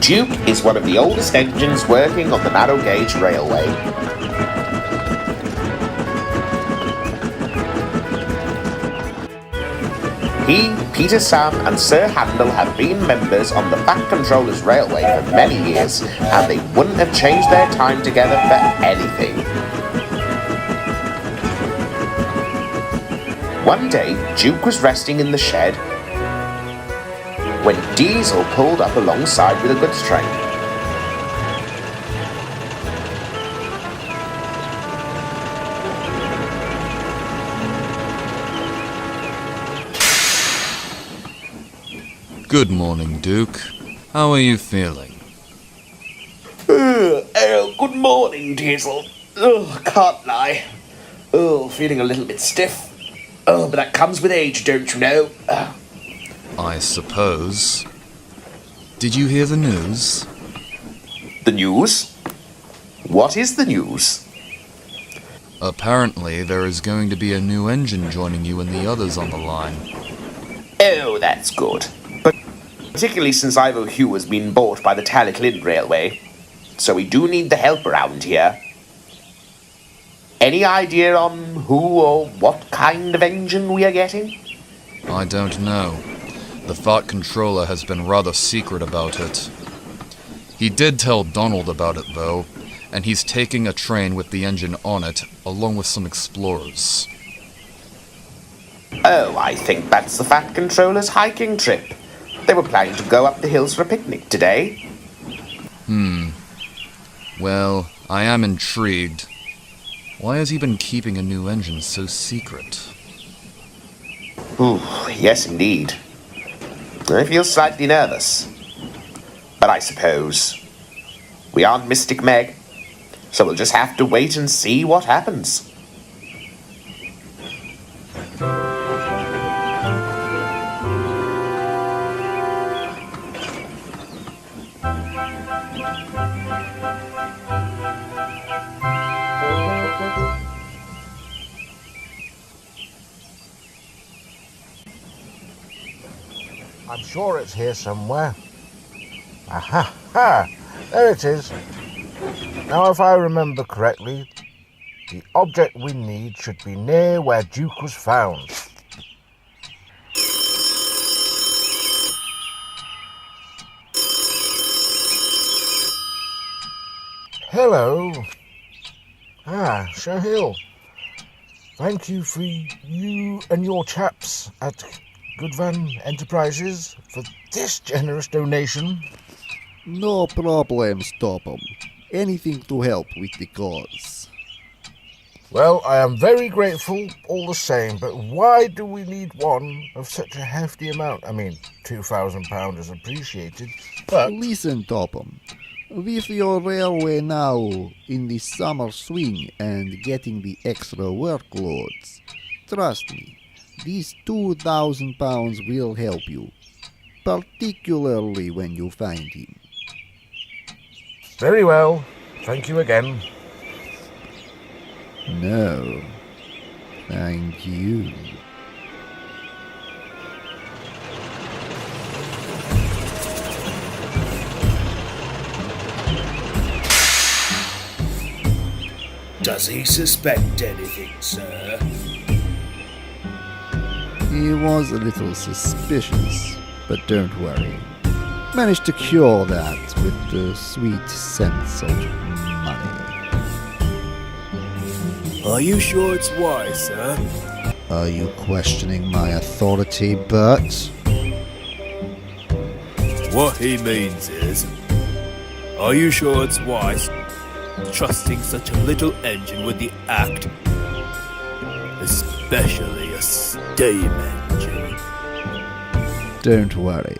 Duke is one of the oldest engines working on the narrow gauge railway. He, Peter Sam and Sir Handel have been members on the Fat Controllers Railway for many years, and they wouldn't have changed their time together for anything. One day, Duke was resting in the shed when Diesel pulled up alongside with a goods train. Good morning, Duke. How are you feeling? Good morning, Diesel. Can't lie. Feeling a little bit stiff. But that comes with age, don't you know? I suppose. Did you hear the news? The news? What is the news? Apparently, there is going to be a new engine joining you and the others on the line. Oh, that's good. But particularly since Ivo Hugh has been bought by the Talcott Railway. So we do need the help around here. Any idea on who or what kind of engine we are getting? I don't know. The Fat Controller has been rather secret about it. He did tell Donald about it, though, and he's taking a train with the engine on it, along with some explorers. Oh, I think that's the Fat Controller's hiking trip. They were planning to go up the hills for a picnic today. Well, I am intrigued. Why has he been keeping a new engine so secret? Ooh, yes indeed. I feel slightly nervous. But I suppose we aren't Mystic Meg, so we'll just have to wait and see what happens. I'm sure it's here somewhere. Aha! Ha! There it is. Now, if I remember correctly, the object we need should be near where Duke was found. Hello. Shahil. Thank you for you and your chaps at Goodvan Enterprises for this generous donation. No problem, Stopham. Anything to help with the cause. Well, I am very grateful all the same, but why do we need one of such a hefty amount? I mean, £2,000 is appreciated, but... Listen, Topham. With your railway now in the summer swing and getting the extra workloads, trust me, these £2,000 will help you, particularly when you find him. Very well. Thank you again. No, thank you. Does he suspect anything, sir? He was a little suspicious, but don't worry. Managed to cure that with the sweet sense of money. Are you sure it's wise, sir? Are you questioning my authority, Bert? What he means is, are you sure it's wise trusting such a little engine with the act? Especially a steam engine. Don't worry.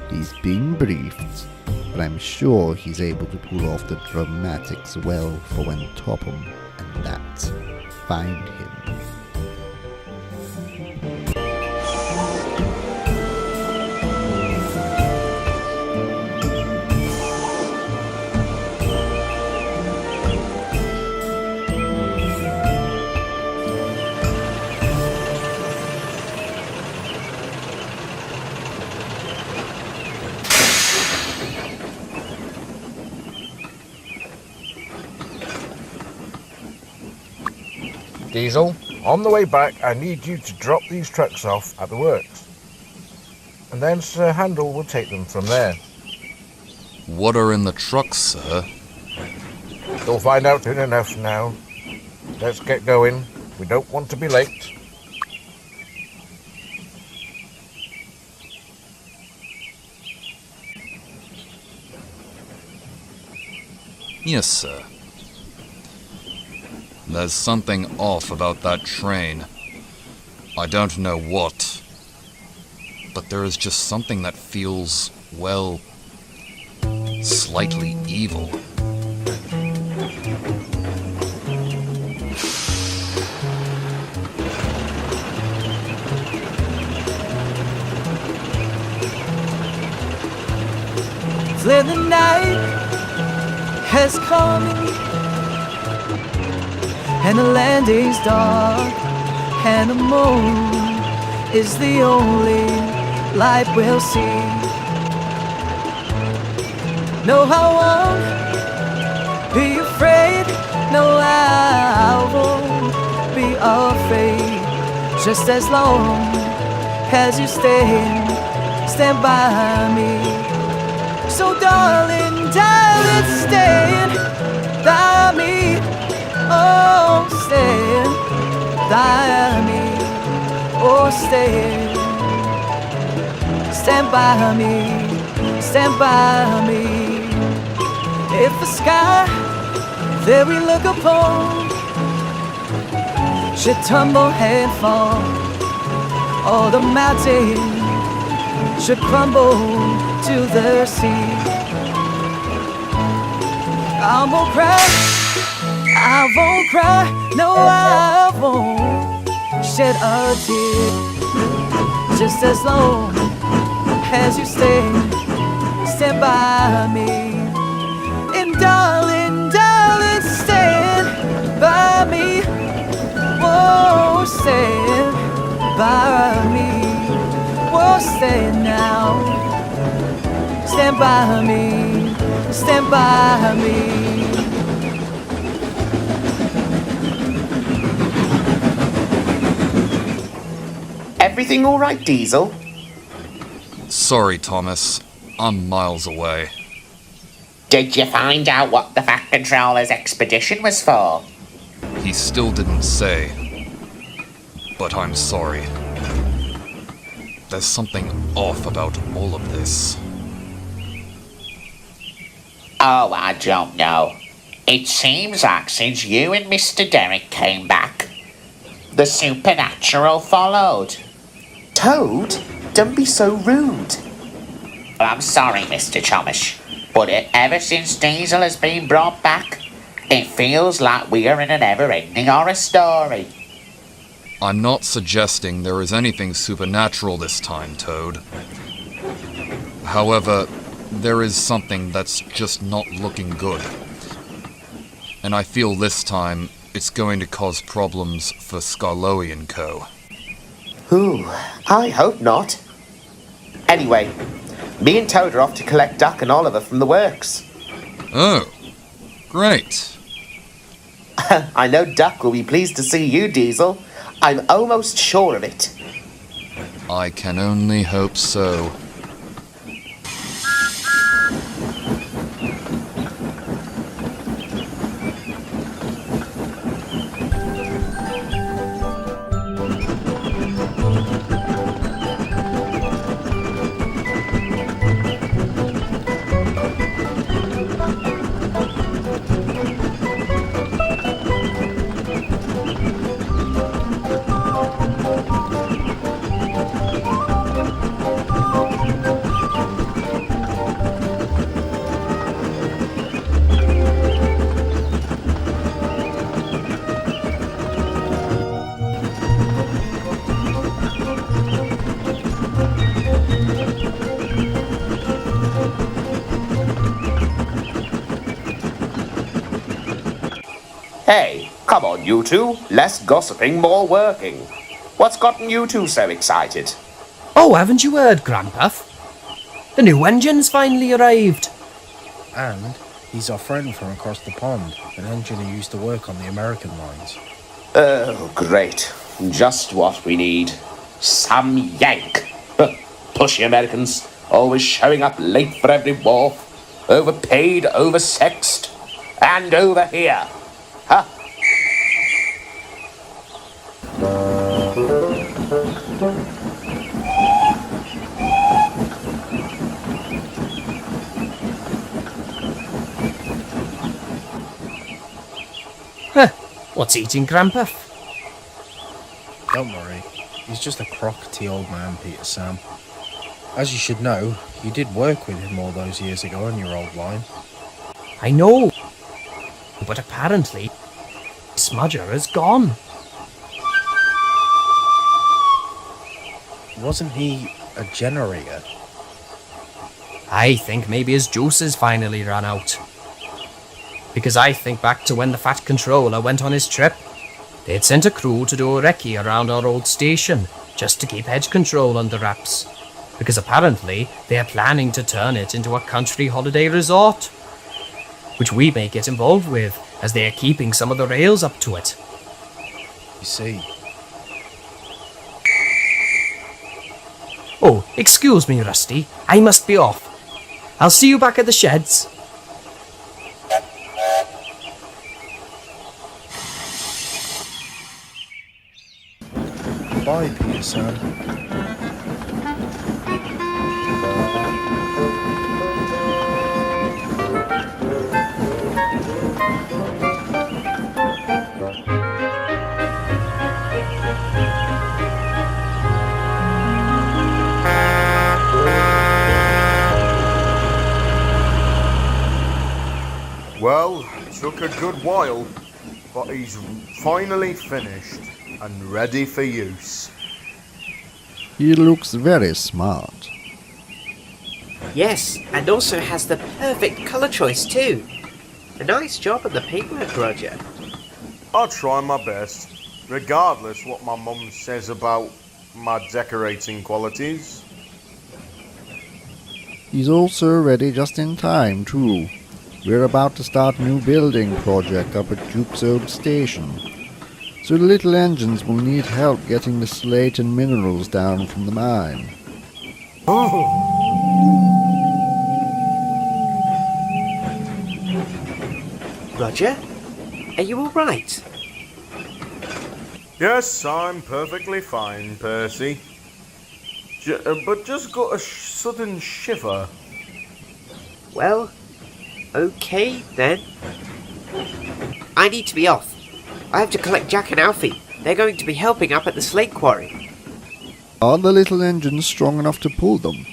He's being briefed, but I'm sure he's able to pull off the dramatics well for when Topham and that find him. Diesel, on the way back, I need you to drop these trucks off at the works. And then Sir Handel will take them from there. What are in the trucks, sir? You'll find out soon enough now. Let's get going. We don't want to be late. Yes, sir. There's something off about that train. I don't know what. But there is just something that feels, well, slightly evil. Then the night has come, and the landing's dark, and the moon is the only light we'll see. No, I won't be afraid. No, I won't be afraid. Just as long as you stand by me. So darling, darling, stand by me. Oh, stand by me. Oh, stand by me. Stand by me. If the sky that we look upon should tumble and fall, or the mountain should crumble to the sea, I won't cry, I won't cry, no, I won't shed a tear. Just as long as you stand by me. And darling, darling, stand by me. Whoa, stand by me. Whoa, stand now. Stand by me, stand by me. Everything all right, Diesel? Sorry, Thomas. I'm miles away. Did you find out what the Fat Controller's expedition was for? He still didn't say. But I'm sorry. There's something off about all of this. Oh, I don't know. It seems like since you and Mr. Derek came back, the supernatural followed. Toad, don't be so rude. I'm sorry, Mr. Thomas, but ever since Diesel has been brought back, it feels like we are in a never-ending horror story. I'm not suggesting there is anything supernatural this time, Toad. However, there is something that's just not looking good. And I feel this time it's going to cause problems for Scarloey and Co. Ooh, I hope not. Anyway, me and Toad are off to collect Duck and Oliver from the works. Oh, great. I know Duck will be pleased to see you, Diesel. I'm almost sure of it. I can only hope so. Hey, come on, you two. Less gossiping, more working. What's gotten you two so excited? Oh, haven't you heard, Grandpuff? The new engine's finally arrived. And he's our friend from across the pond, an engineer who used to work on the American lines. Oh, great. Just what we need. Some yank. Pushy Americans, always showing up late for every war. Overpaid, oversexed, and over here. Huh? What's eating Grandpa? Don't worry, he's just a crockety old man, Peter Sam. As you should know, you did work with him all those years ago on your old line. I know, but apparently, Smudger is gone. Wasn't he a generator? I think maybe his juices finally ran out. Because I think back to when the Fat Controller went on his trip. They'd sent a crew to do a recce around our old station, just to keep edge control under wraps. Because apparently, they are planning to turn it into a country holiday resort. Which we may get involved with, as they are keeping some of the rails up to it. You see. Oh, excuse me, Rusty. I must be off. I'll see you back at the sheds. Bye, Peter Sam. Well, it took a good while, but he's finally finished and ready for use. He looks very smart. Yes, and also has the perfect colour choice too. A nice job on the paintwork, Roger. I'll try my best, regardless what my mum says about my decorating qualities. He's also ready just in time, too. We're about to start a new building project up at Duke's old station. So the little engines will need help getting the slate and minerals down from the mine. Roger? Are you alright? Yes, I'm perfectly fine, Percy. But just got a sudden shiver. Well, okay then. I need to be off. I have to collect Jack and Alfie. They're going to be helping up at the slate quarry. Are the little engines strong enough to pull them?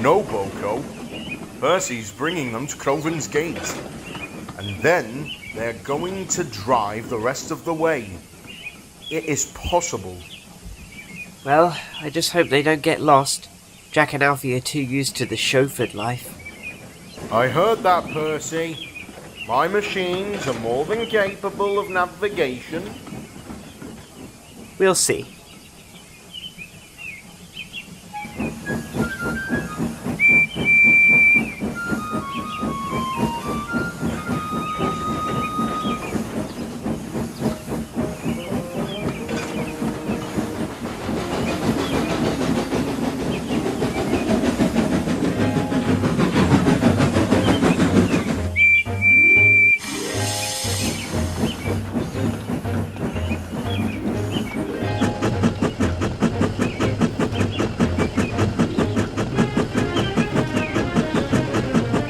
No, Boko. Percy's bringing them to Croven's Gate. And then they're going to drive the rest of the way. It is possible. Well, I just hope they don't get lost. Jack and Alfie are too used to the chauffeured life. I heard that, Percy. My machines are more than capable of navigation. We'll see.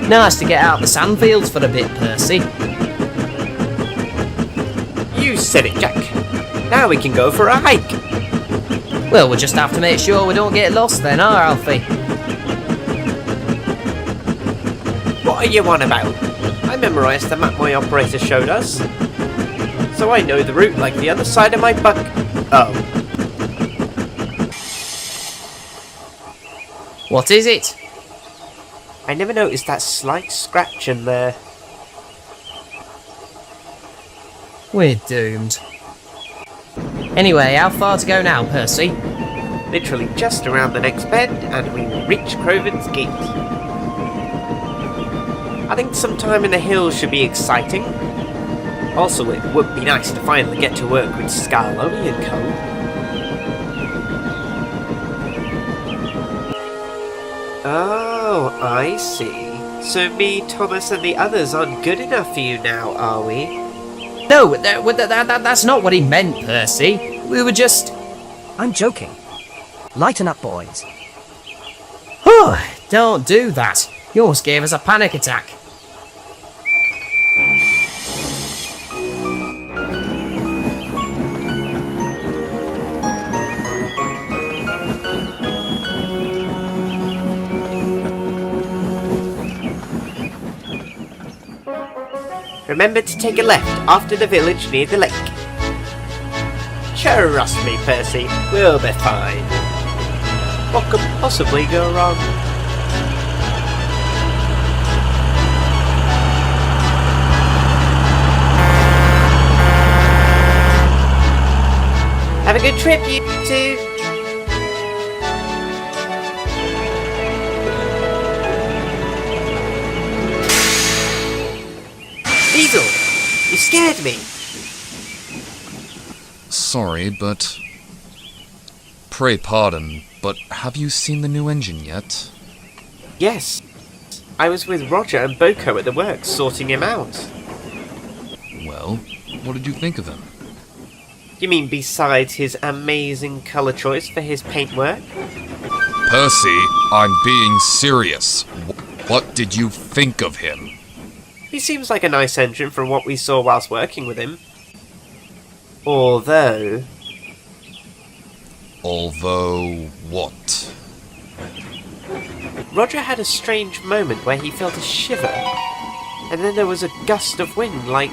Nice to get out the sandfields for a bit, Percy. You said it, Jack. Now we can go for a hike. Well, we'll just have to make sure we don't get lost then, Alfie? What are you on about? I memorised the map my operator showed us. So I know the route like the other side of my buck. Oh. What is it? I never noticed that slight scratch in there. We're doomed. Anyway, how far to go now, Percy? Literally just around the next bend and we will reach Croven's Gate. I think some time in the hills should be exciting. Also, it would be nice to finally get to work with Scarloni and Co. Oh, I see. So me, Thomas, and the others aren't good enough for you now, are we? No, that's not what he meant, Percy. We were just... I'm joking. Lighten up, boys. Oh, don't do that. You almost gave us a panic attack. Remember to take a left after the village near the lake. Trust me, Percy, we'll be fine. What could possibly go wrong? Have a good trip, you two! Diesel! You scared me! Sorry, but... Pray pardon, but have you seen the new engine yet? Yes. I was with Roger and Boko at the works, sorting him out. Well, what did you think of him? You mean besides his amazing colour choice for his paintwork? Percy, I'm being serious. What did you think of him? He seems like a nice engine from what we saw whilst working with him. Although what? Roger had a strange moment where he felt a shiver, and then there was a gust of wind like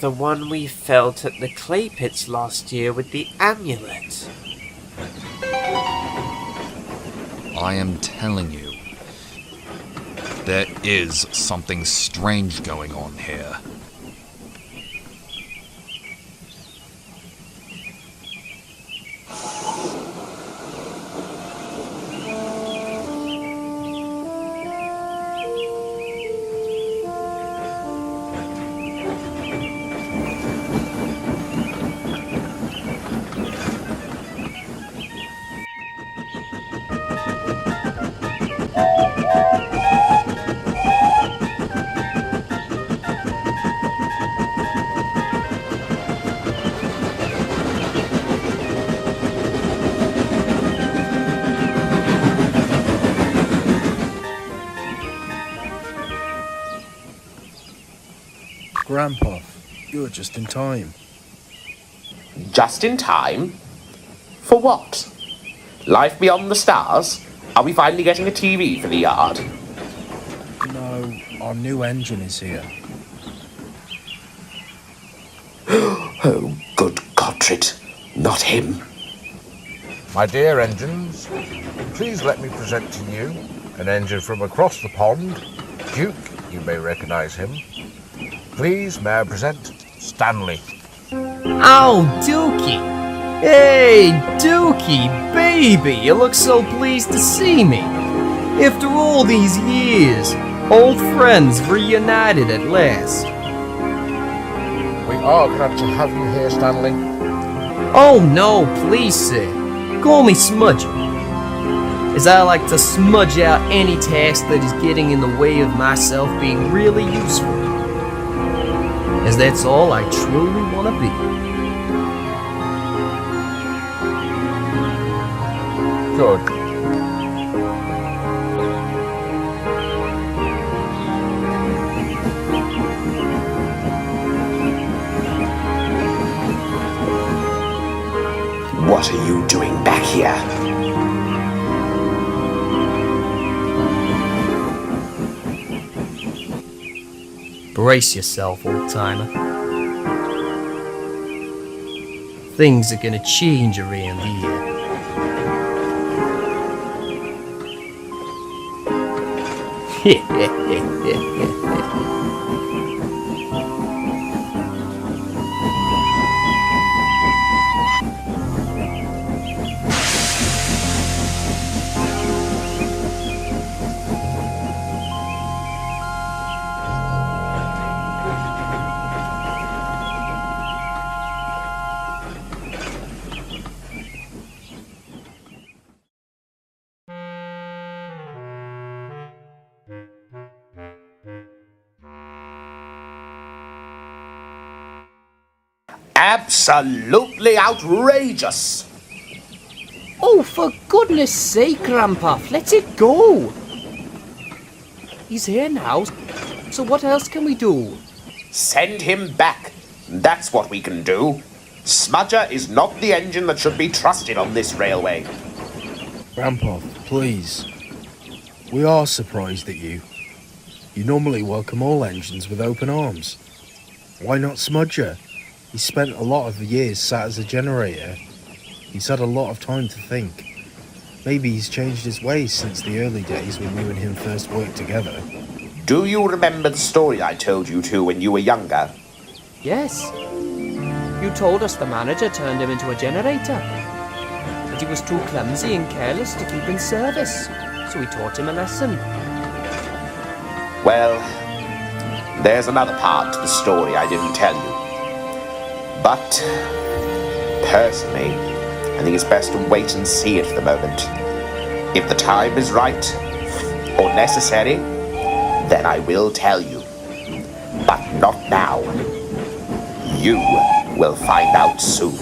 the one we felt at the clay pits last year with the amulet. I am telling you, there is something strange going on here. Grandpa, you're just in time. Just in time? For what? Life beyond the stars? Are we finally getting a TV for the yard? No, our new engine is here. Oh, good Godred. Not him. My dear engines, please let me present to you an engine from across the pond. Duke, you may recognise him. Please, may I present Stanley. Oh, Dookie! Hey, Dookie, baby! You look so pleased to see me. After all these years, old friends reunited at last. We are glad to have you here, Stanley. Oh no, please, sir. Call me Smudging, as I like to smudge out any task that is getting in the way of myself being really useful. As that's all I truly want to be. Good. What are you doing back here? Brace yourself, old-timer. Things are gonna change around here. absolutely outrageous. Oh, for goodness sake, Grandpa, let it go. He's here now, so what else can we do? Send him back. That's what we can do. Smudger is not the engine that should be trusted on this railway. Grandpa, please. We are surprised at you. You normally welcome all engines with open arms. Why not Smudger? He spent a lot of years sat as a generator. He's had a lot of time to think. Maybe he's changed his ways since the early days when you and him first worked together. Do you remember the story I told you to when you were younger? Yes. You told us the manager turned him into a generator. But he was too clumsy and careless to keep in service. So we taught him a lesson. Well, there's another part to the story I didn't tell you. But, personally, I think it's best to wait and see it for the moment. If the time is right, or necessary, then I will tell you. But not now. You will find out soon.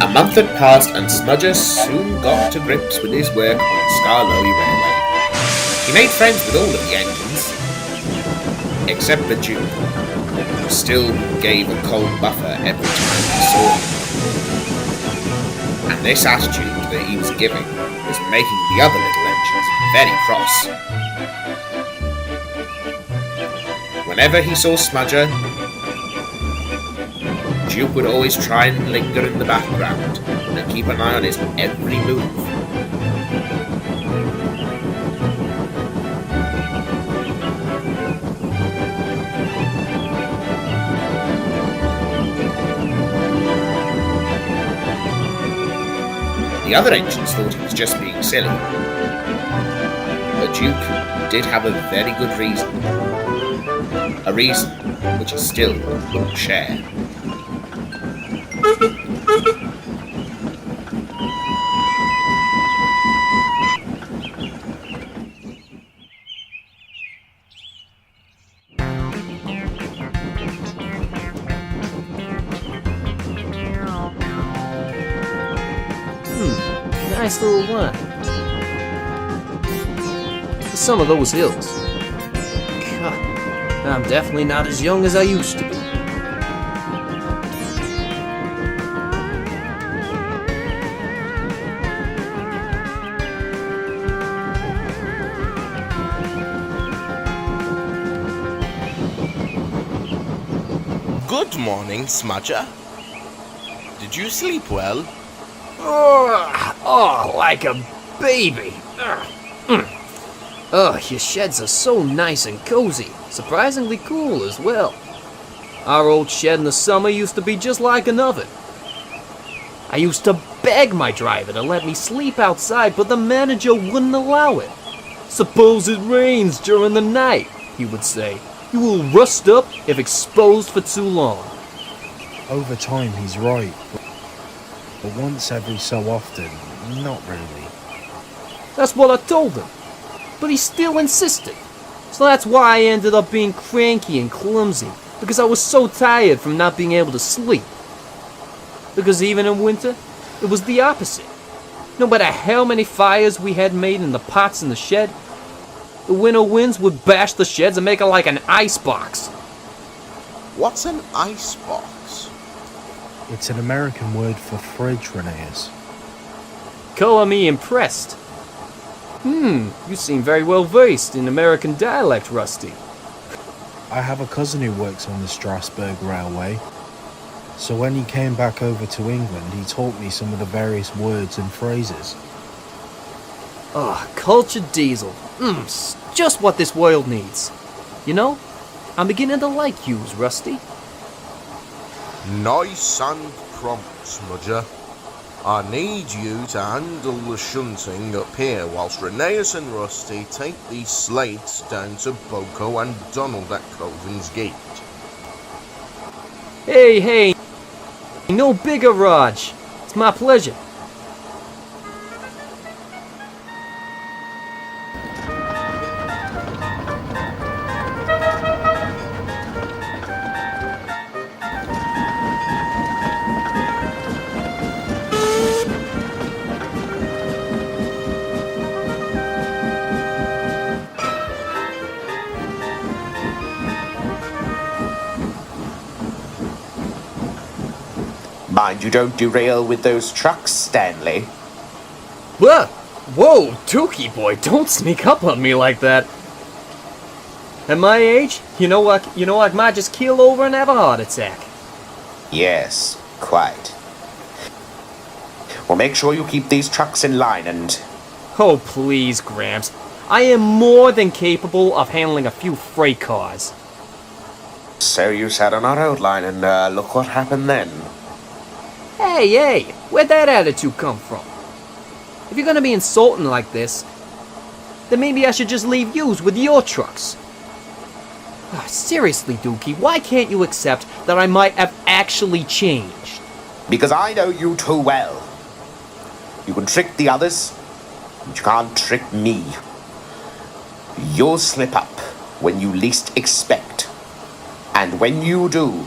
A month had passed and Smudger soon got to grips with his work on the Skarloey Railway. He made friends with all of the engines, except the Duke, who still gave a cold buffer every time he saw him. And this attitude that he was giving was making the other little engines very cross. Whenever he saw Smudger, Duke would always try and linger in the background and keep an eye on his every move. The other engines thought he was just being silly, but Duke did have a very good reason. A reason which he still won't share. Nice little one. Some of those hills. God, I'm definitely not as young as I used to be. Good morning, Smudger. Did you sleep well? Oh, like a baby. Oh, your sheds are so nice and cozy. Surprisingly cool as well. Our old shed in the summer used to be just like an oven. I used to beg my driver to let me sleep outside, but the manager wouldn't allow it. Suppose it rains during the night, he would say. You will rust up if exposed for too long. Over time, he's right. But once every so often, not really. That's what I told him. But he still insisted. So that's why I ended up being cranky and clumsy. Because I was so tired from not being able to sleep. Because even in winter, it was the opposite. No matter how many fires we had made in the pots in the shed, the winter winds would bash the sheds and make it like an icebox. What's an icebox? It's an American word for fridge, Rheneas. Color me impressed. You seem very well versed in American dialect, Rusty. I have a cousin who works on the Strasbourg Railway. So when he came back over to England, he taught me some of the various words and phrases. Oh, cultured diesel. Just what this world needs. You know, I'm beginning to like yous, Rusty. Nice and prompt, Smudger. I need you to handle the shunting up here whilst Rheneas and Rusty take these slates down to Boko and Donald at Coven's Gate. Hey, no bigger, Raj. It's my pleasure. Mind you don't derail with those trucks, Stanley. What? Whoa, Dookie boy, don't sneak up on me like that. At my age, you know I might just keel over and have a heart attack. Yes, quite. Well, make sure you keep these trucks in line and... Oh, please, Gramps. I am more than capable of handling a few freight cars. So you sat on our road line and look what happened then. Hey, where'd that attitude come from? If you're gonna be insulting like this, then maybe I should just leave yous with your trucks. Seriously, Dookie, why can't you accept that I might have actually changed? Because I know you too well. You can trick the others, but you can't trick me. You'll slip up when you least expect. And when you do,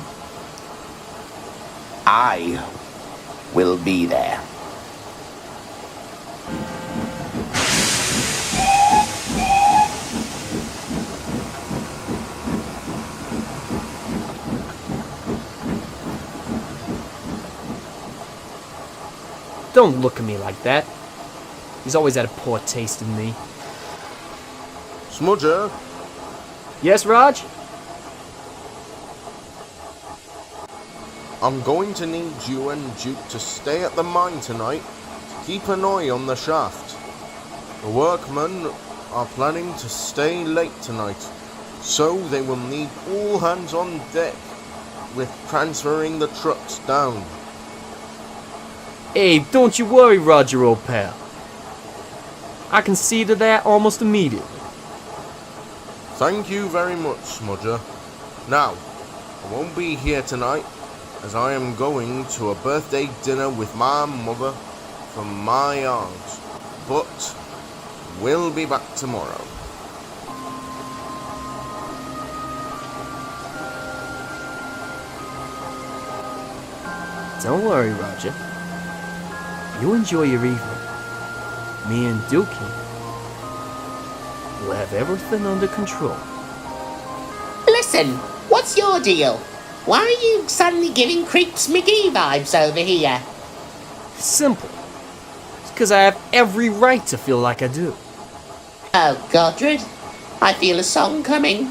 I will be there. Don't look at me like that. He's always had a poor taste in me. Smudger, Yes, Raj? I'm going to need you and Duke to stay at the mine tonight to keep an eye on the shaft. The workmen are planning to stay late tonight, so they will need all hands on deck with transferring the trucks down. Hey, don't you worry, Roger, old pal. I can see to that almost immediately. Thank you very much, Smudger. Now, I won't be here tonight, as I am going to a birthday dinner with my mother from my aunt, but we'll be back tomorrow. Don't worry, Roger. You enjoy your evening. Me and Dookie will have everything under control. Listen, what's your deal? Why are you suddenly giving Creeps McGee vibes over here? Simple. It's because I have every right to feel like I do. Oh, Godred, I feel a song coming.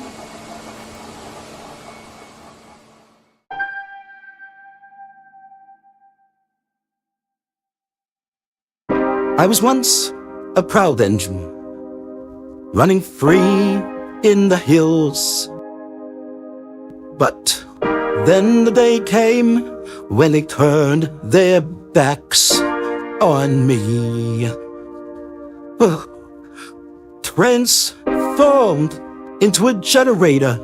I was once a proud engine, running free in the hills. But then the day came when they turned their backs on me. Transformed into a generator,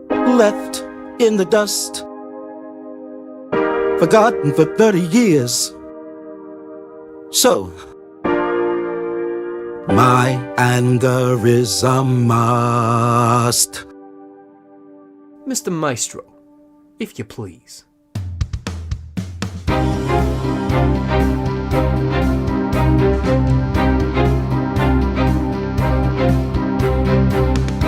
left in the dust, forgotten for 30 years. So, my anger is a must. Mr. Maestro, if you please.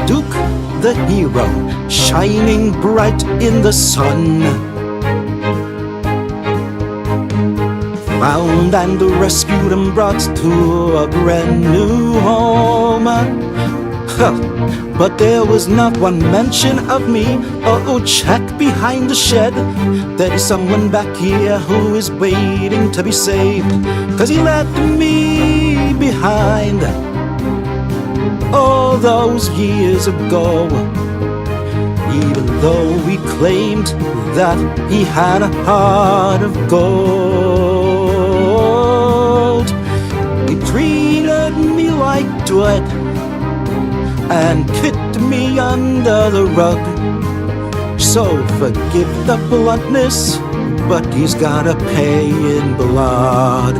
Duke the hero, shining bright in the sun, found and rescued and brought to a brand new home. But there was not one mention of me. Oh, check behind the shed. There is someone back here who is waiting to be saved, 'cause he left me behind all those years ago. Even though he claimed that he had a heart of gold, he treated me like dirt and kicked me under the rug. So forgive the bluntness, but he's gotta pay in blood.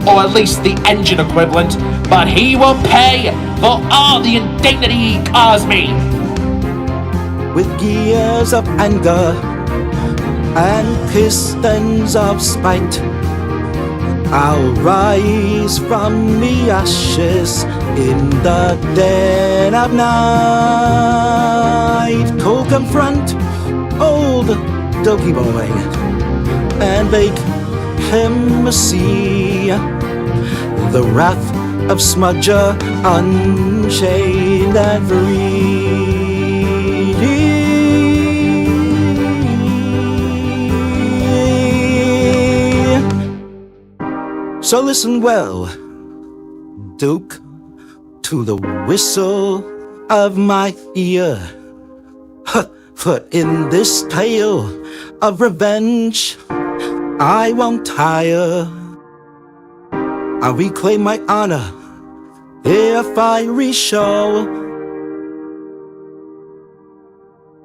Or at least the engine equivalent, but he will pay for all the indignity he caused me. With gears of anger and pistons of spite, I'll rise from the ashes in the dead of night to confront old Dookie Boy and bake him a sea. The wrath of Smudger unchained and free. So listen well, Duke, to the whistle of my ear. For in this tale of revenge, I won't tire. I'll reclaim my honor if I re-show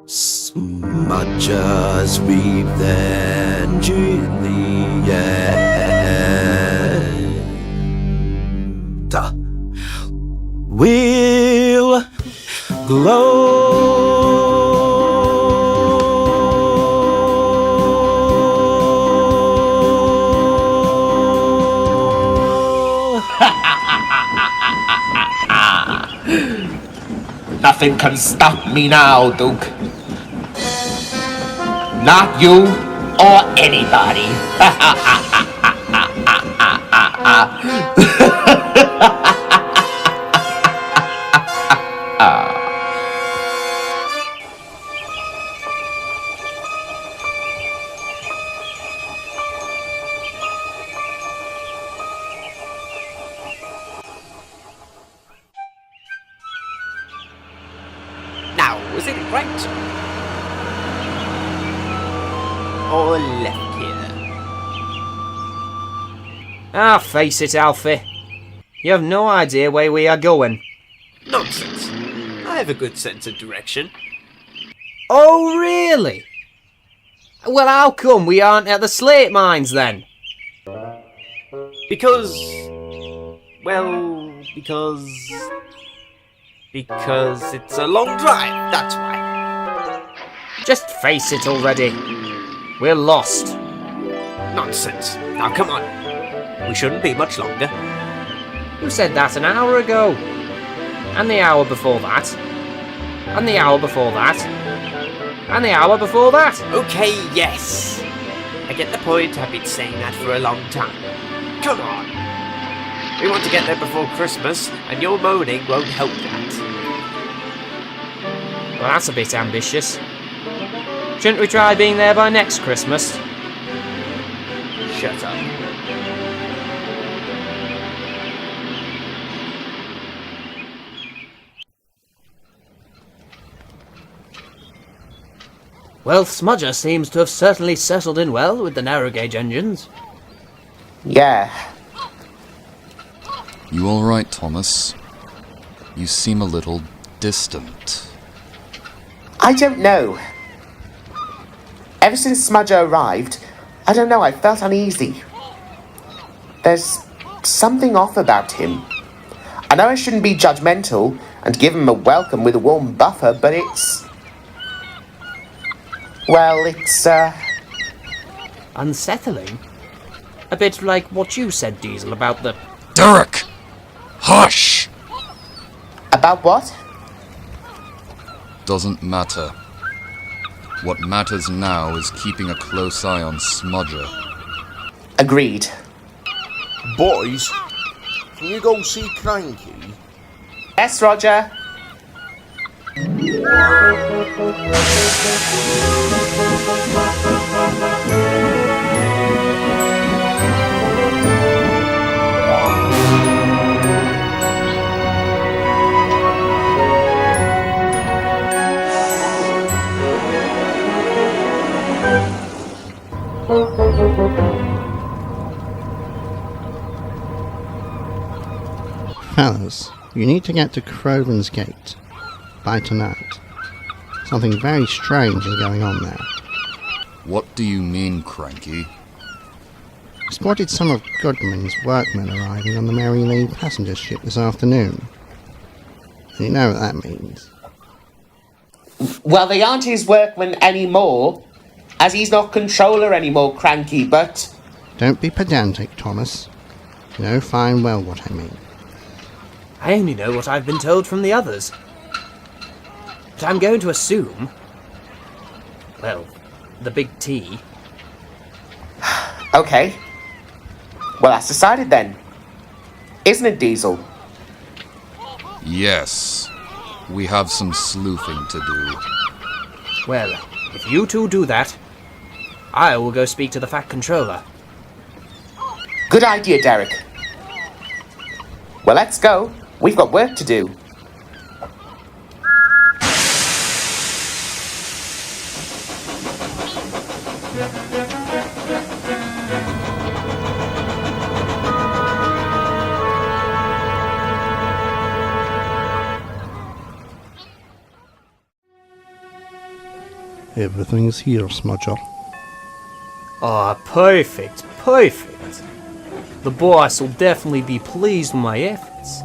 Smudger's revenge in the end. Will glow. Nothing can stop me now, Duke. Not you or anybody. Now, was it right? Or left here? Ah, face it, Alfie. You have no idea where we are going. Nonsense. I have a good sense of direction. Oh, really? Well, how come we aren't at the slate mines then? Because it's a long drive, that's why. Just face it already. We're lost. Nonsense. Now come on. We shouldn't be much longer. You said that an hour ago. And the hour before that. And the hour before that. And the hour before that. Okay, yes. I get the point. I've been saying that for a long time. Come on. We want to get there before Christmas, and your moaning won't help that. Well, that's a bit ambitious. Shouldn't we try being there by next Christmas? Shut up. Well, Smudger seems to have certainly settled in well with the narrow gauge engines. Yeah. You all right, Thomas? You seem a little distant. I don't know. Ever since Smudger arrived, I don't know, I felt uneasy. There's something off about him. I know I shouldn't be judgmental and give him a welcome with a warm buffer, but it's... well, it's, Unsettling? A bit like what you said, Diesel, about the... Derek! Hush! About what? Doesn't matter. What matters now is keeping a close eye on Smudger. Agreed. Boys, can you go see Cranky? Yes, Roger. Fellas, you need to get to Crowan's Gate by tonight. Something very strange is going on there. What do you mean, Cranky? I spotted some of Goodman's workmen arriving on the Mary Lee passenger ship this afternoon. You know what that means. Well, they aren't his workmen anymore, as he's not controller anymore, Cranky, but... Don't be pedantic, Thomas. You know fine well what I mean. I only know what I've been told from the others. But I'm going to assume... well, the big T... Okay. Well, that's decided then. Isn't it, Diesel? Yes. We have some sleuthing to do. Well, if you two do that, I will go speak to the Fat Controller. Good idea, Derek. Well, let's go. We've got work to do. Everything's here, Smudger. Ah, perfect, perfect. The boss will definitely be pleased with my efforts.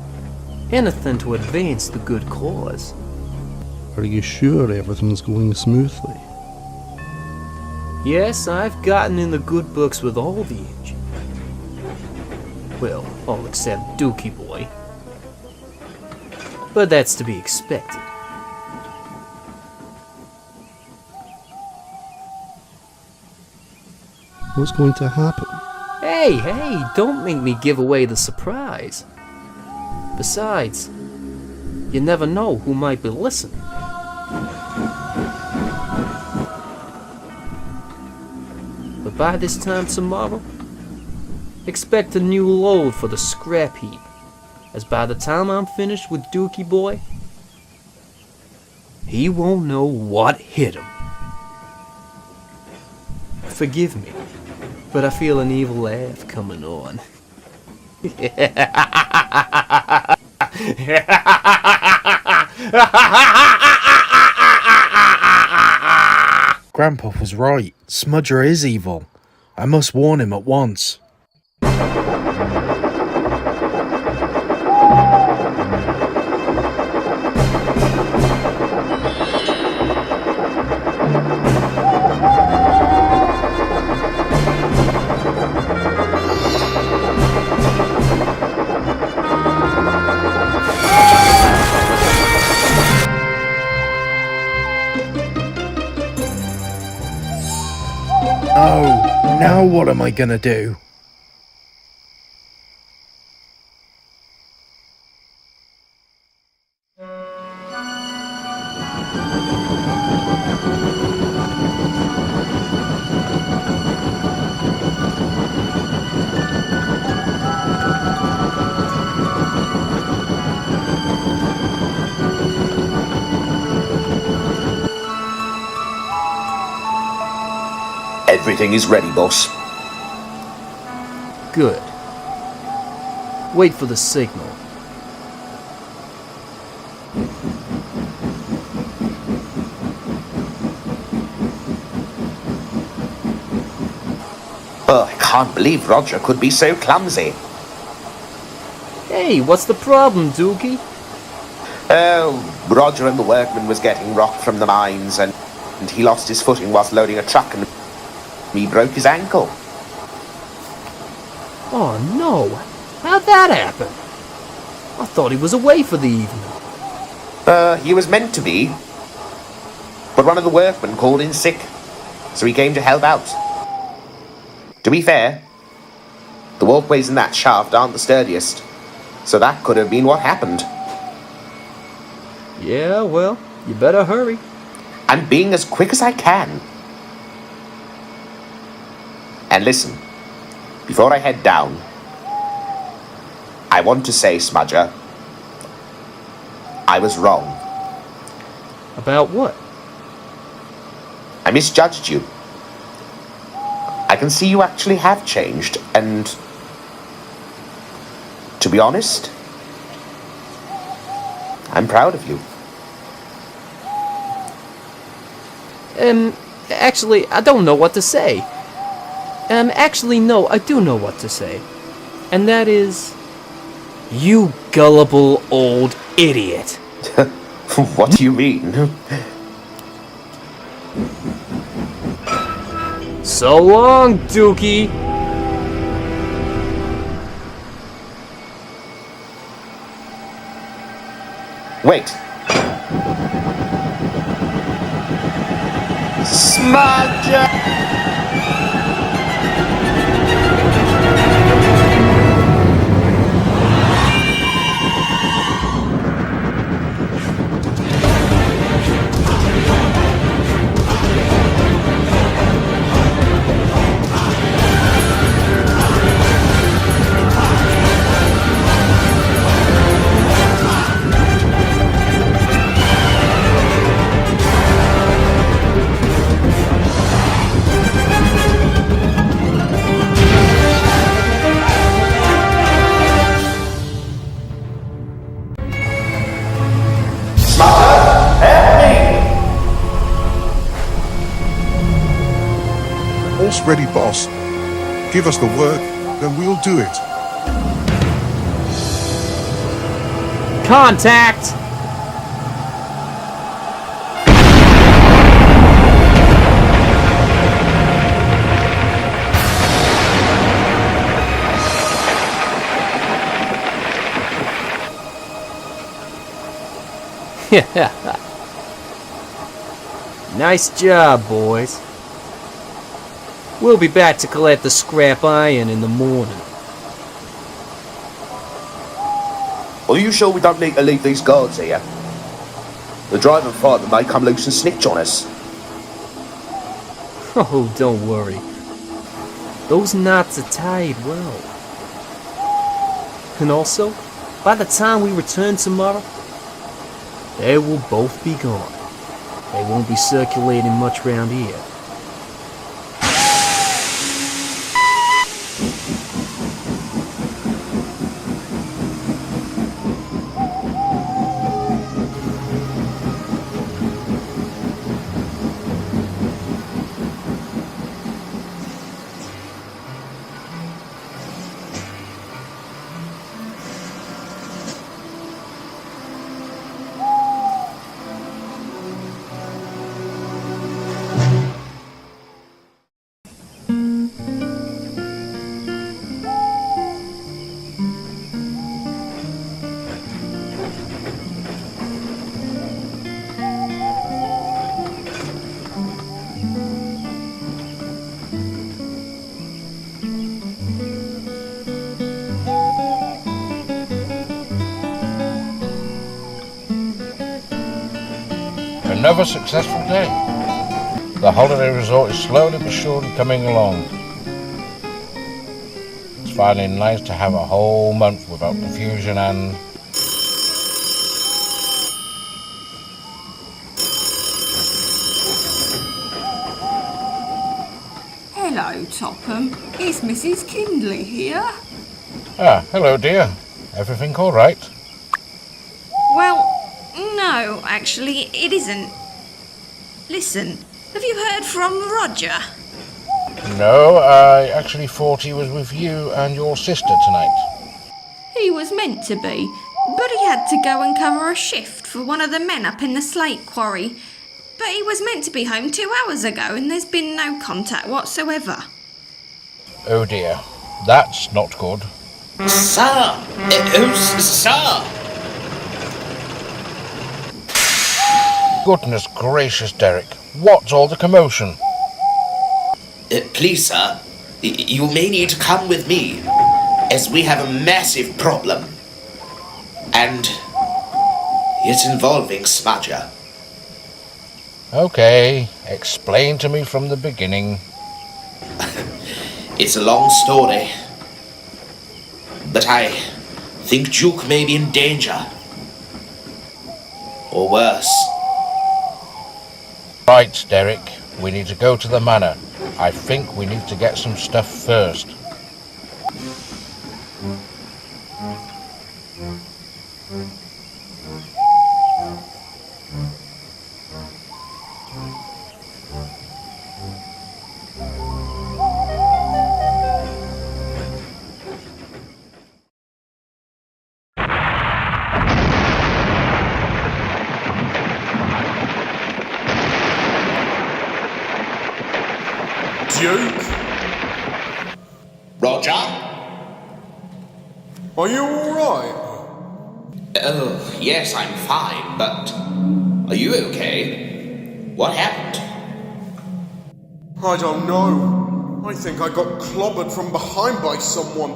Anything to advance the good cause. Are you sure everything's going smoothly? Yes, I've gotten in the good books with all the engines. Well, all except Dookie Boy. But that's to be expected. What's going to happen? Hey, don't make me give away the surprise. Besides, you never know who might be listening. But by this time tomorrow, expect a new load for the scrap heap, as by the time I'm finished with Dookie Boy, he won't know what hit him. Forgive me, but I feel an evil laugh coming on. Grandpa was right. Smudger is evil. I must warn him at once. Oh, now what am I gonna do? Everything is ready, boss. Good. Wait for the signal. Oh, I can't believe Roger could be so clumsy. Hey, what's the problem, Dookie? Oh, Roger and the workman was getting rock from the mines, and he lost his footing whilst loading a truck, and he broke his ankle. Oh no, how'd that happen? I thought he was away for the evening. He was meant to be, but one of the workmen called in sick, so he came to help out. To be fair, the walkways in that shaft aren't the sturdiest, so that could have been what happened. Yeah, well, you better hurry. I'm being as quick as I can. And listen, before I head down, I want to say, Smudger, I was wrong. About what? I misjudged you. I can see you actually have changed, and to be honest, I'm proud of you. Actually, I don't know what to say. Actually, no, I do know what to say. And that is, you gullible old idiot. What do you mean? So long, Dookie. Wait. Smudger! it's ready, boss. Give us the work, then we'll do it. Contact! Nice job, boys. We'll be back to collect the scrap iron in the morning. Are you sure we don't need to leave these guards here? The driving fireman may come loose and snitch on us. Oh, don't worry. Those knots are tied well. And also, by the time we return tomorrow, they will both be gone. They won't be circulating much around here. Another successful day. The holiday resort is slowly but surely coming along. It's finally nice to have a whole month without confusion and... Hello, Topham. It's Mrs. Kindley here. Ah, hello dear. Everything all right? Well, no, actually, it isn't. Listen, have you heard from Roger? No, I actually thought he was with you and your sister tonight. He was meant to be, but he had to go and cover a shift for one of the men up in the slate quarry. But he was meant to be home 2 hours ago and there's been no contact whatsoever. Oh dear, that's not good. Sir! Sir! Goodness gracious, Derek. What's all the commotion? Please, sir, you may need to come with me, as we have a massive problem. And it's involving Smudger. Okay, explain to me from the beginning. It's a long story, but I think Duke may be in danger. Or worse. Right, Derek, we need to go to the manor. I think we need to get some stuff first. Duke? Roger? Are you alright? Oh, yes, I'm fine, but are you okay? What happened? I don't know. I think I got clobbered from behind by someone.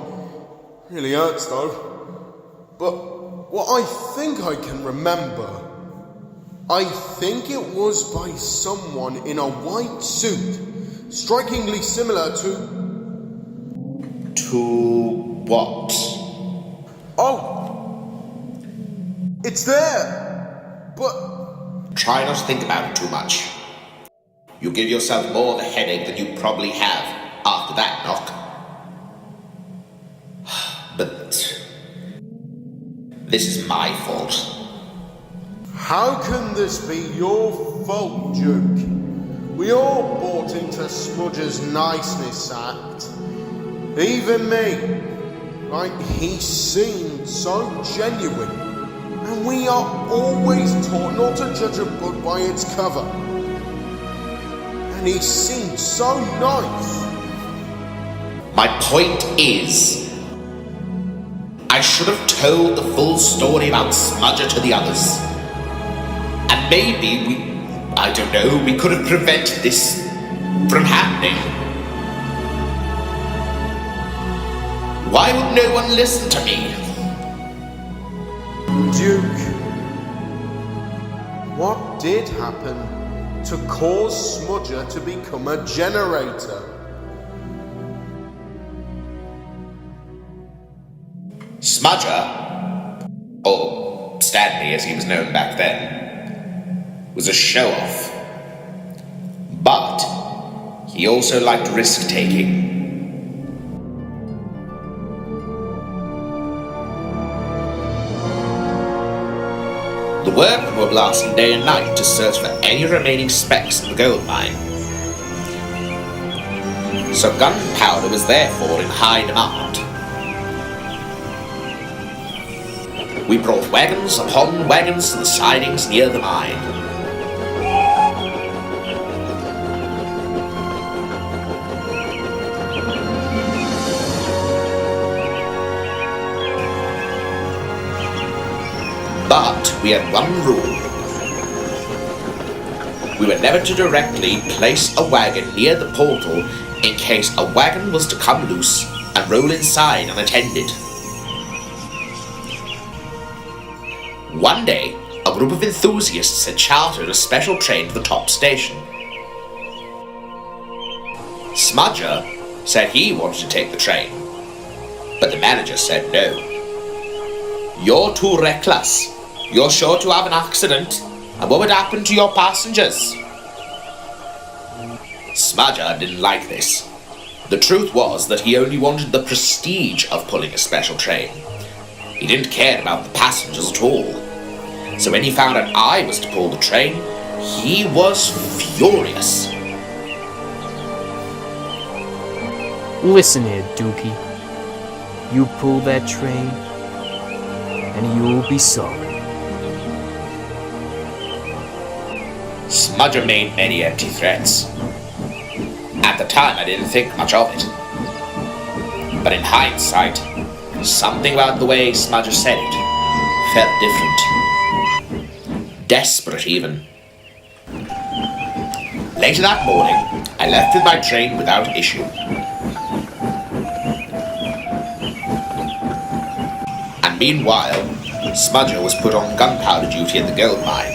Really hurts though. But what I think I can remember, I think it was by someone in a white suit, strikingly similar to... To what? Oh! It's there! But... Try not to think about it too much. You give yourself more of a headache than you probably have after that knock. But... this is my fault. How can this be your fault, Duke? We all bought into Smudger's niceness act. Even me. Like, he seemed so genuine. And we are always taught not to judge a book by its cover. And he seemed so nice. My point is, I should have told the full story about Smudger to the others. And maybe we could have prevented this from happening. Why would no one listen to me? Duke, what did happen to cause Smudger to become a generator? Smudger, or Stanley as he was known back then, was a show-off. But he also liked risk-taking. The workmen were blasting day and night to search for any remaining specks in the gold mine. So gunpowder was therefore in high demand. We brought wagons upon wagons to the sidings near the mine. But we had one rule. We were never to directly place a wagon near the portal in case a wagon was to come loose and roll inside unattended. One day, a group of enthusiasts had chartered a special train to the top station. Smudger said he wanted to take the train, but the manager said no. You're too reckless. You're sure to have an accident, and what would happen to your passengers? Smudger didn't like this. The truth was that he only wanted the prestige of pulling a special train. He didn't care about the passengers at all. So when he found out I was to pull the train, he was furious. Listen here, Dookie. You pull that train, and you'll be sorry. Smudger made many empty threats. At the time, I didn't think much of it. But in hindsight, something about the way Smudger said it felt different. Desperate, even. Later that morning, I left with my train without issue. And meanwhile, Smudger was put on gunpowder duty at the gold mine.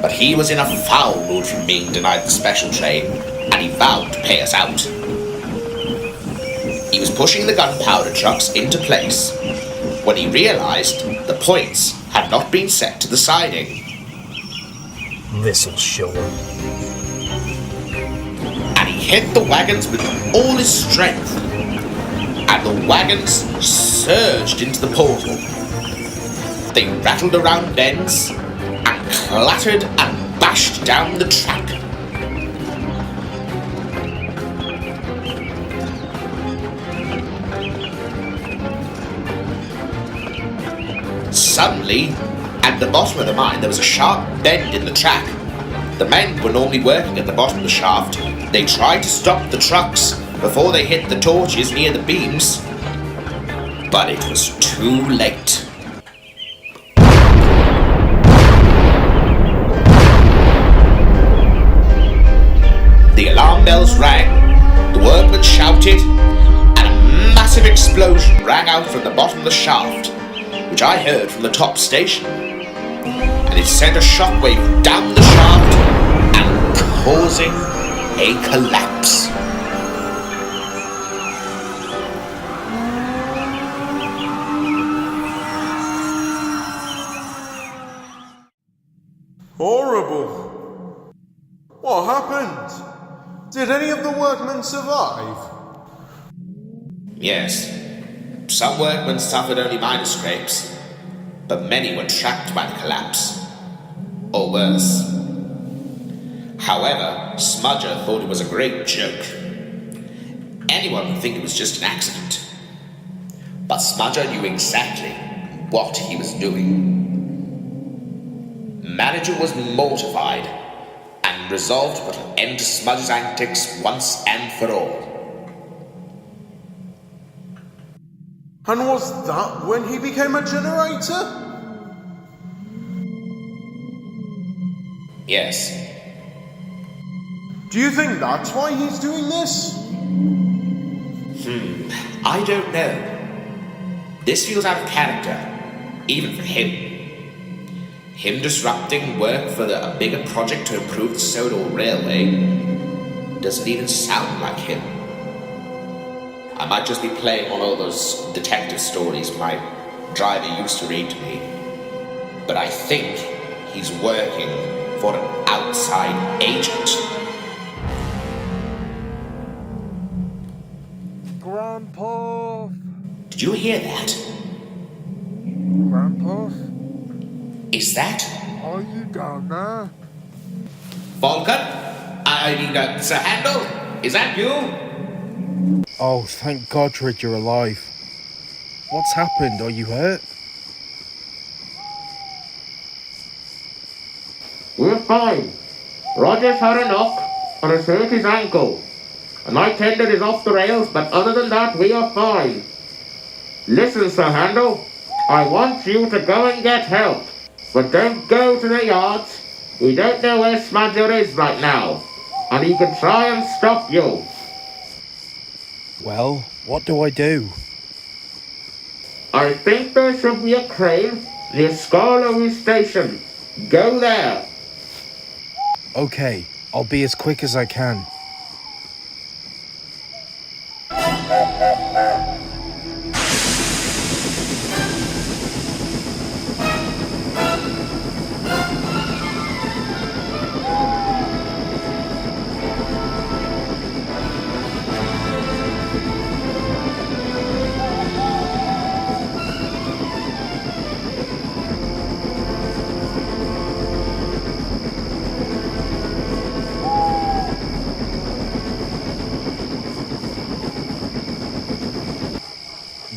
But he was in a foul mood from being denied the special train, and he vowed to pay us out. He was pushing the gunpowder trucks into place when he realized the points had not been set to the siding. This'll show him. And he hit the wagons with all his strength, and the wagons surged into the portal. They rattled around bends, and clattered and bashed down the track. Suddenly, at the bottom of the mine, there was a sharp bend in the track. The men were normally working at the bottom of the shaft. They tried to stop the trucks before they hit the torches near the beams, but it was too late. The alarm bells rang, the workmen shouted, and a massive explosion rang out from the bottom of the shaft, which I heard from the top station. And it sent a shockwave down the shaft and causing a collapse. Horrible. What happened? Did any of the workmen survive? Yes. Some workmen suffered only minor scrapes, but many were trapped by the collapse. Or worse. However, Smudger thought it was a great joke. Anyone would think it was just an accident. But Smudger knew exactly what he was doing. Manager was mortified and resolved to put an end to Smudger's antics once and for all. And was that when he became a generator? Yes. Do you think that's why he's doing this? I don't know. This feels out of character, even for him. Him disrupting work for a bigger project to improve the Sodor Railway doesn't even sound like him. I might just be playing on all those detective stories my driver used to read to me. But I think he's working for an outside agent. Grandpa! Did you hear that? Grandpa? Is that Are you down there? Falcon? Sir Handel? Is that you? Oh, thank God, you're alive. What's happened? Are you hurt? We're fine. Roger's had a knock and has hurt his ankle. And my tender is off the rails, but other than that, we are fine. Listen, Sir Handel, I want you to go and get help. But don't go to the yards. We don't know where Smudger is right now. And he can try and stop you. Well, what do I do? I think there should be a crane near Skarloey Station. Go there. Okay, I'll be as quick as I can.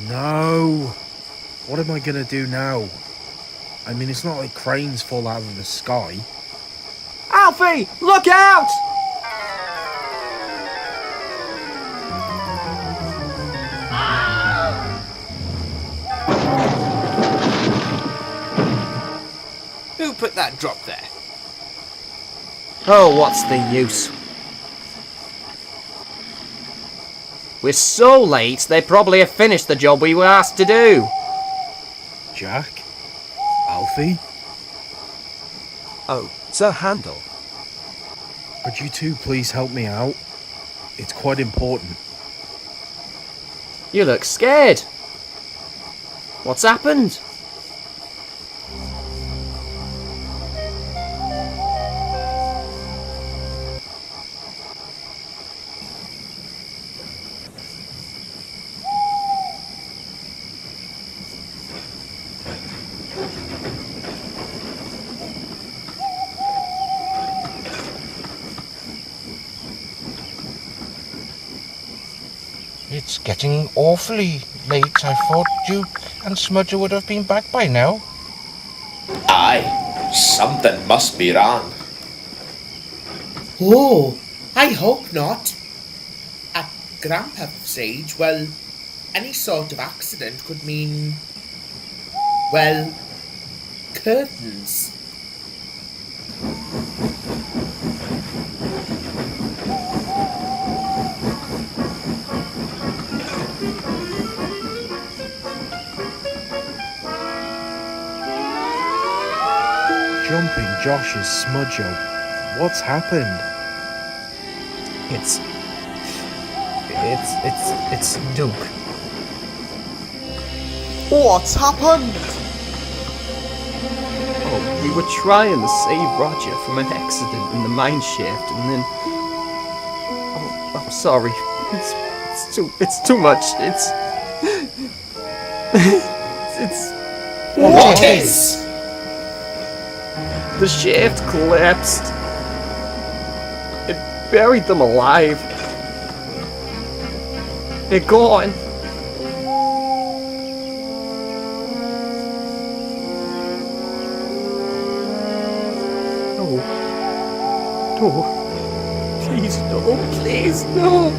No! What am I gonna do now? I mean, it's not like cranes fall out of the sky. Alfie, look out! Who put that drop there? Oh, what's the use? We're so late, they probably have finished the job we were asked to do. Jack? Alfie? Oh, Sir Handel. Could you two please help me out? It's quite important. You look scared. What's happened? It's getting awfully late. I thought Duke and Smudger would have been back by now. Aye, something must be wrong. Oh, I hope not. At Grandpa's age, well, any sort of accident could mean, well, curtains. Jumping Josh's Smudger. What's happened? It's Duke. What's happened? Oh, we were trying to save Roger from an accident in the mine shaft, and then... Oh, I'm sorry. It's too much. It's... What is? The shaft collapsed. buried them alive. They're gone. No. Please, no. Please, no.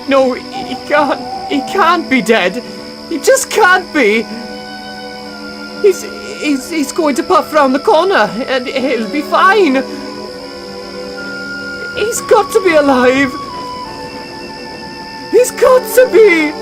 No, he can't be dead. He just can't be. He's going to puff round the corner and he'll be fine. He's got to be alive. He's got to be.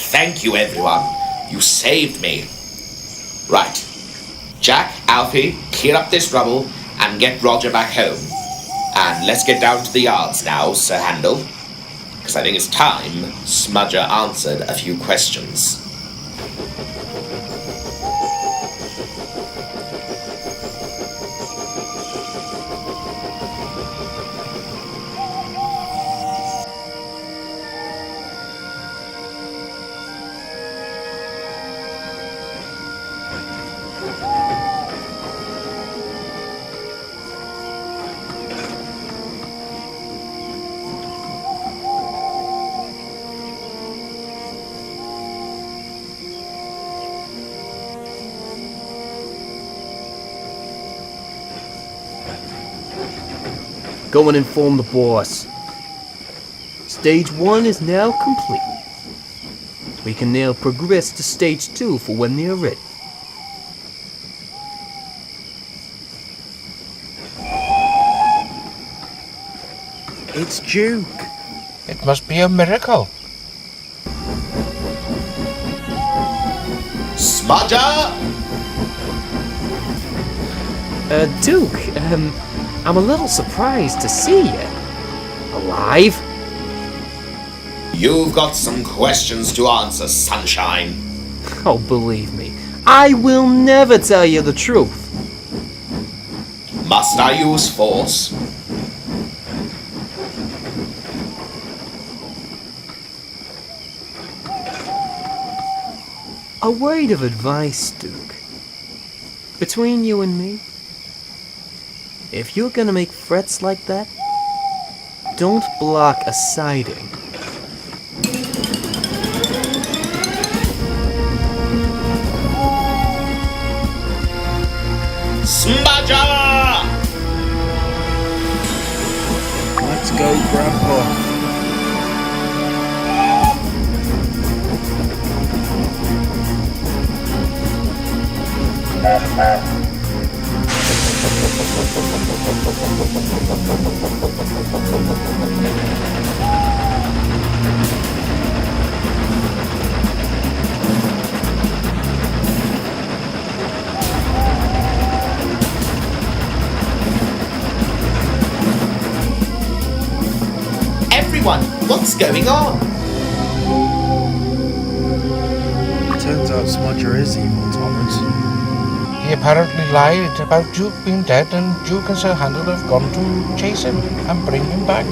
Thank you, everyone. You saved me. Right. Jack, Alfie, clear up this rubble and get Roger back home. And let's get down to the yards now, Sir Handel. Because I think it's time Smudger answered a few questions. Go and inform the boss. Stage 1 is now complete. We can now progress to Stage 2 for when they're ready. It's Duke. It must be a miracle. Smudger! Duke, I'm a little surprised to see you. Alive? You've got some questions to answer, Sunshine. Oh, believe me, I will never tell you the truth. Must I use force? A word of advice, Duke. Between you and me, if you're gonna make threats like that, don't block a siding. Smudger! Let's go, Grandpa. Everyone, what's going on? Turns out Smudger is evil, Thomas. He apparently lied about Duke being dead, and Duke and Sir Handel have gone to chase him and bring him back.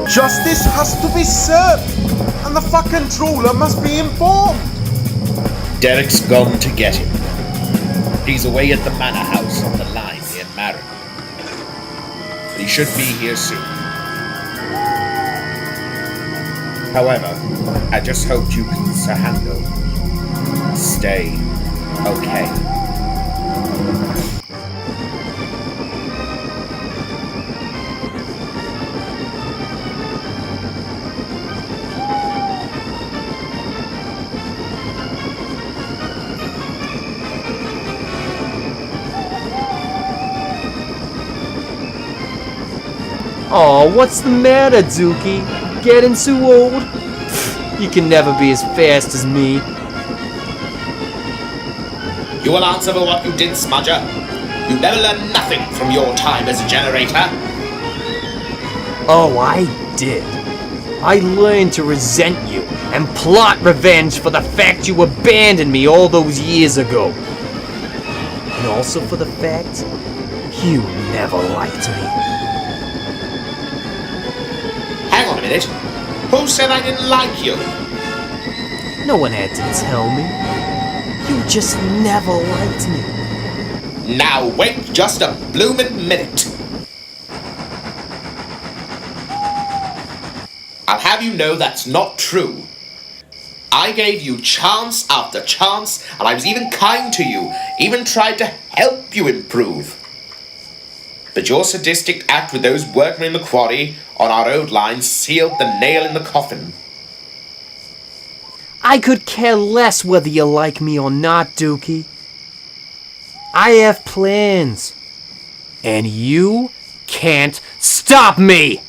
Justice has to be served, and the fucking trawler must be informed. Derek's gone to get him. He's away at the manor house on the line near Marin. But he should be here soon. However, I just hoped you could handle. Stay okay. Oh, what's the matter, Dookie? Getting too old? You can never be as fast as me. You will answer for what you did, Smudger. You never learned nothing from your time as a generator. Oh, I did. I learned to resent you and plot revenge for the fact you abandoned me all those years ago. And also for the fact you never liked me. Hang on a minute. Who said I didn't like you? No one had to tell me. You just never liked me. Now wait just a bloomin' minute. I'll have you know that's not true. I gave you chance after chance, and I was even kind to you, even tried to help you improve. But your sadistic act with those workmen in the quarry on our old line sealed the nail in the coffin. I could care less whether you like me or not, Dookie. I have plans. And you can't stop me!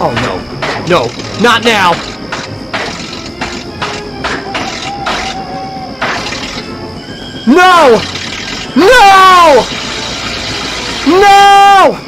Oh no. No, not now! No! No! No!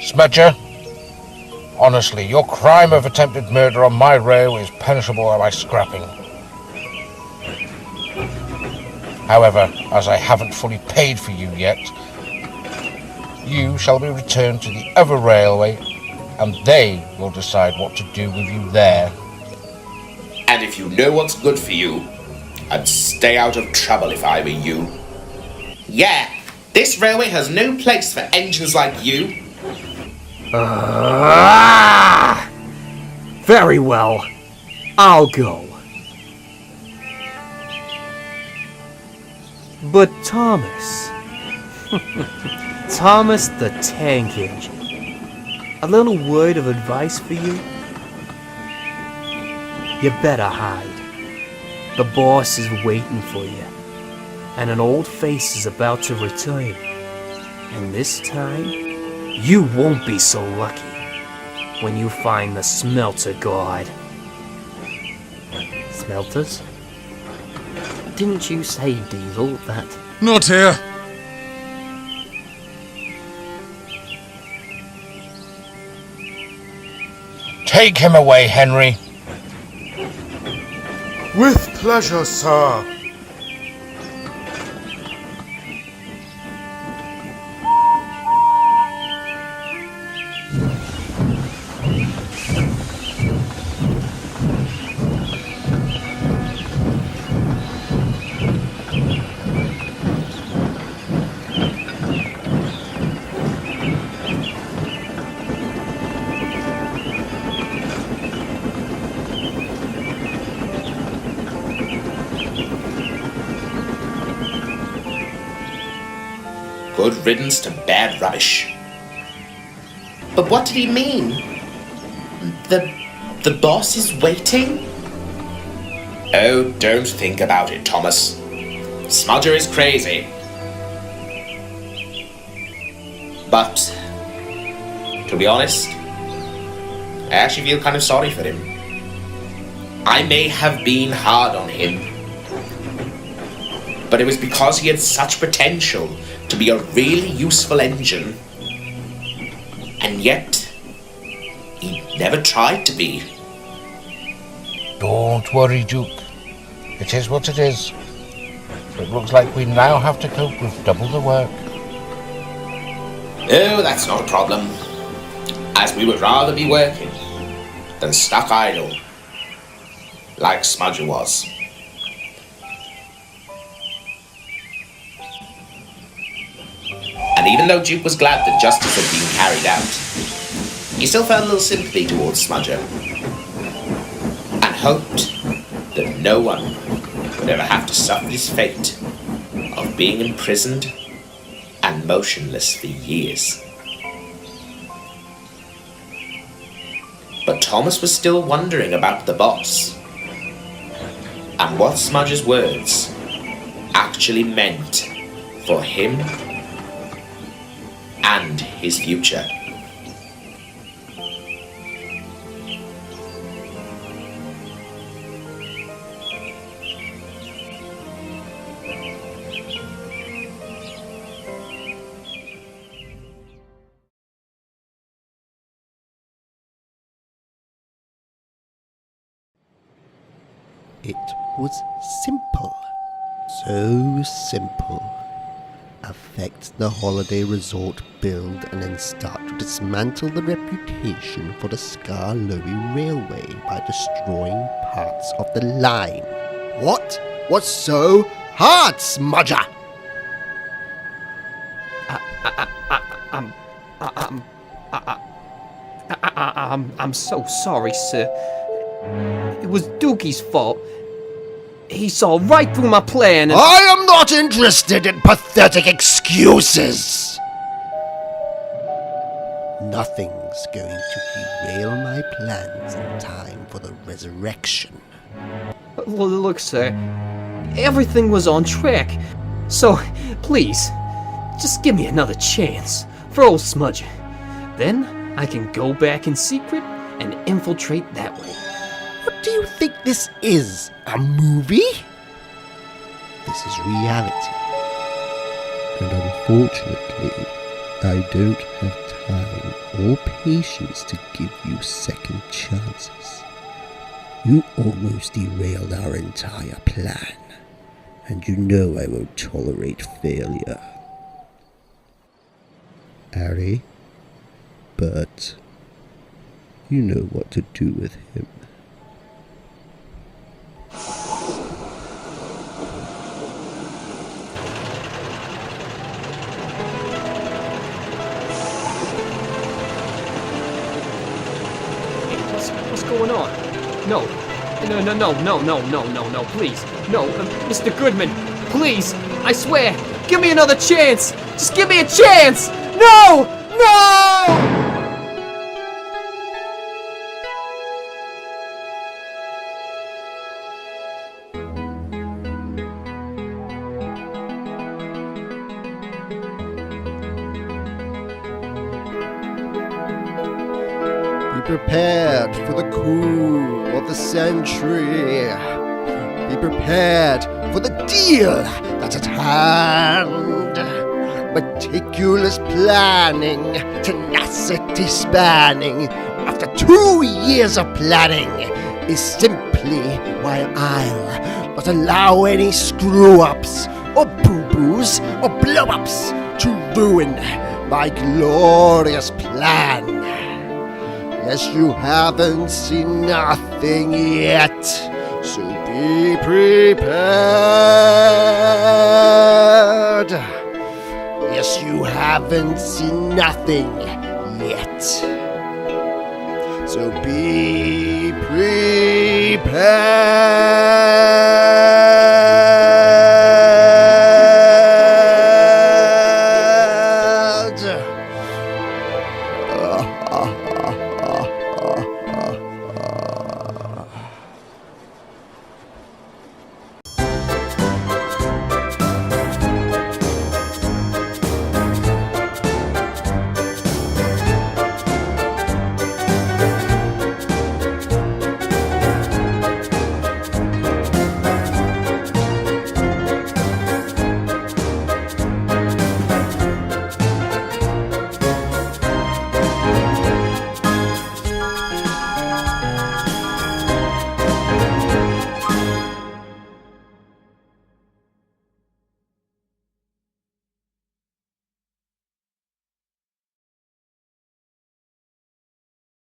Smudger, honestly, your crime of attempted murder on my rail is punishable by scrapping. However, as I haven't fully paid for you yet, you shall be returned to the other railway, and they will decide what to do with you there. And if you know what's good for you, I'd stay out of trouble if I were you. Yeah, This railway has no place for engines like you. Very well. I'll go. But Thomas... Thomas the Tank Engine. A little word of advice for you? You better hide. The boss is waiting for you. And an old face is about to return. And this time, you won't be so lucky when you find the Smelter God. Smelters? Didn't you say, Diesel, that... Not here! Take him away, Henry. With pleasure, sir. Good riddance to bad rubbish. But what did he mean? The boss is waiting? Oh, don't think about it, Thomas. Smudger is crazy. But, to be honest, I actually feel kind of sorry for him. I may have been hard on him, but it was because he had such potential to be a really useful engine, and yet he never tried to be. Don't worry, Duke. It is what it is. It looks like we now have to cope with double the work. Oh, that's not a problem, as we would rather be working than stuck idle, like Smudger was. And even though Duke was glad that justice had been carried out, he still felt a little sympathy towards Smudger, and hoped that no one would ever have to suffer his fate of being imprisoned and motionless for years. But Thomas was still wondering about the boss, and what Smudger's words actually meant for him and his future. It was simple. So simple. Affect the holiday resort build and then start to dismantle the reputation for the Skarloey Railway by destroying parts of the line. What? What's so hard, Smudger? I'm so sorry, sir. It was Dookie's fault. He saw right through my plan and... I am not interested in pathetic excuses! Nothing's going to derail my plans in time for the resurrection. Look, sir. Everything was on track. So, please, just give me another chance for old Smudger. Then I can go back in secret and infiltrate that way. What do you think this is? A movie? This is reality. And unfortunately, I don't have time or patience to give you second chances. You almost derailed our entire plan, and you know I won't tolerate failure. Harry, but you know what to do with him. going on? No, please. No, Mr. Goodman, please, I swear, give me another chance. Just give me a chance. No! Be prepared for the coup of the century. Be prepared for the deal that's at hand. Meticulous planning, tenacity spanning. After 2 years of planning is simply why I'll not allow any screw-ups or boo-boos or blow-ups to ruin my glorious plan. Yes, you haven't seen nothing yet, so be prepared. Yes, you haven't seen nothing yet, so be prepared.